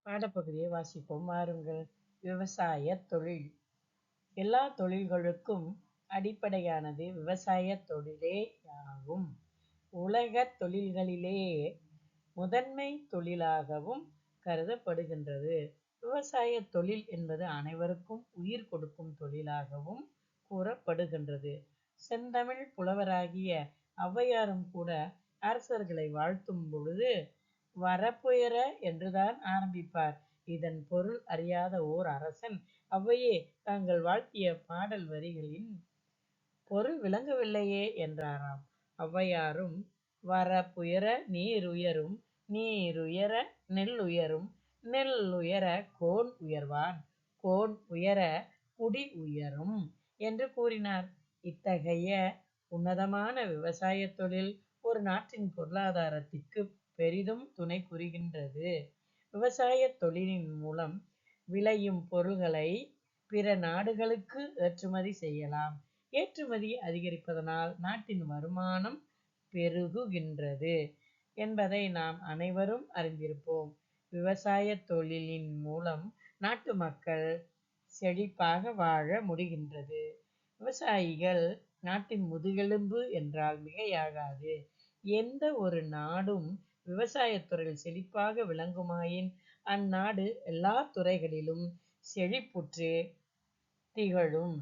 பாடப்பகுதியை வாசிப்போம் வாருங்கள். விவசாய தொழில். எல்லா தொழில்களுக்கும் அடிப்படையானது விவசாய தொழிலேயாகும். உலகத் தொழில்களிலேயே முதன்மை தொழிலாகவும் கருதப்படுகின்றது. விவசாய தொழில் என்பது அனைவருக்கும் உயிர் கொடுக்கும் தொழிலாகவும் கூறப்படுகின்றது. செந்தமிழ் புலவராகிய ஔவையாரும் கூட அரசர்களை வாழ்த்தும் பொழுது வரப்புயர என்றுதான் ஆரம்பிப்பார். இதன் பொருள் அறியாத ஓர் அரசன் ஔவையே தாங்கள் வாழ்த்திய பாடல் வரிகளின் பொருள் விளங்கவில்லையே என்றாராம். ஔவையாரும் வரப்புயர நீருயரும், நீருயர நெல்லுயரும், நெல்லுயர கோன் உயர்வான், கோன் உயர குடி உயரும் என்று கூறினார். இத்தகைய உன்னதமான விவசாய தொழில் ஒரு நாட்டின் பொருளாதாரத்திற்கு பெரிதும் துணை புரிகின்றது. விவசாய தொழிலின் மூலம் விளையும் பொருள்களை பிற நாடுகளுக்கு ஏற்றுமதி செய்யலாம். ஏற்றுமதி அதிகரிப்பதனால் நாட்டின் வருமானம் பெருகுகின்றது என்பதை நாம் அனைவரும் அறிந்திருப்போம். விவசாய தொழிலின் மூலம் நாட்டு மக்கள் செழிப்பாக வாழ முடிகின்றது. விவசாயிகள் நாட்டின் முதுகெலும்பு என்றால் மிகையாகாது. எந்த ஒரு நாடும் விவசாயத்துறையில் செழிப்பாக விளங்குமாயின் அந்நாடு எல்லா துறைகளிலும் செழிப்புற்று திகழும்.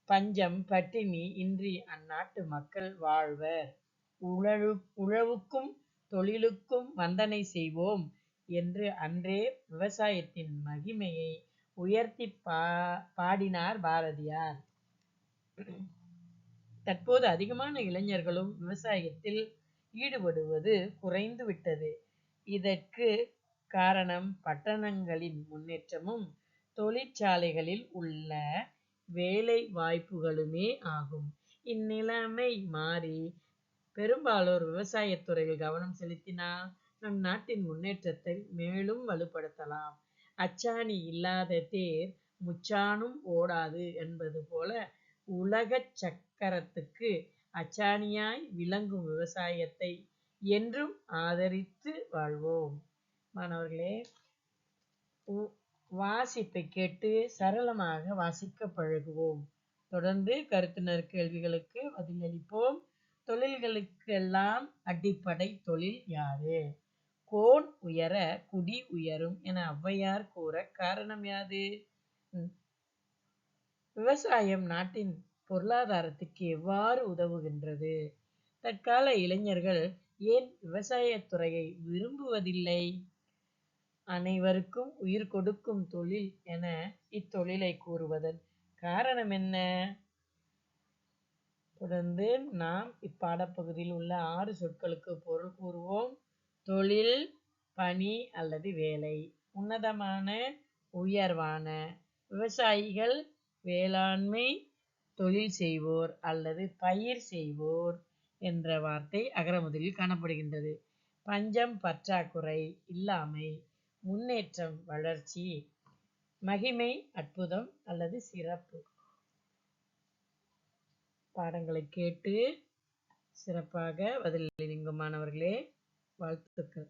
பஞ்சம் பட்டினி இன்றி அந்நாட்டு மக்கள் வாழ்வர். உழவுக்கும் தொழிலுக்கும் வந்தனை செய்வோம் என்று அன்றே விவசாயத்தின் மகிமையை உயர்த்தி பாடினார் பாரதியார். தற்போது அதிகமான இளைஞர்களும் விவசாயத்தில் ஈடுபடுவது குறைந்து விட்டது. இதற்கு காரணம் பட்டணங்களின் முன்னேற்றமும் தொழிற்சாலைகளில் உள்ள வேலை வாய்ப்புகளுமே ஆகும். இந்நிலைமை மாறி பெரும்பாலோர் விவசாயத்துறையில் கவனம் செலுத்தினால் நம் நாட்டின் முன்னேற்றத்தை மேலும் வலுப்படுத்தலாம். அச்சாணி இல்லாத தேர் முச்சாணும் ஓடாது என்பது போல உலகச் சக்கரத்துக்கு அச்சாணியாய் விளங்கும் விவசாயத்தை என்றும் ஆதரித்து வாழ்வோம். மாணவர்களே, வாசிப்பை கேட்டு சரளமாக வாசிக்க பழகுவோம். தொடர்ந்து கருத்துணர் கேள்விகளுக்கு பதிலளிப்போம். தொழில்களுக்கெல்லாம் அடிப்படை தொழில் யாது? கோன் உயர குடி உயரும் என ஔவையார் கூற காரணம் யாது? விவசாயம் நாட்டின் பொருளாதாரத்துக்கு எவ்வாறு உதவுகின்றது? தற்கால இளைஞர்கள் ஏன் விவசாயத்துறையை விரும்புவதில்லை? அனைவருக்கும் உயிர் கொடுக்கும் தொழில் என இத்தொழிலை கூறுவதன் காரணம் என்ன? தொடர்ந்து நாம் இப்பாடப்பகுதியில் உள்ள 6 சொற்களுக்கு பொருள் கூறுவோம். தொழில், பணி அல்லது வேலை. உன்னதமான, உயர்வான. விவசாயிகள், வேளாண்மை தொழில் செய்வோர் அல்லது பயிர் செய்வோர் என்ற வார்த்தை அகரமுதலில் காணப்படுகின்றது. பஞ்சம் பற்றாக்குறை, இல்லாமை. முன்னேற்றம் வளர்ச்சி. மகிமை அற்புதம் அல்லது சிறப்பு. பாடங்களை கேட்டு சிறப்பாக பதிலளிங்க மாணவர்களே. வாழ்த்துக்கள்.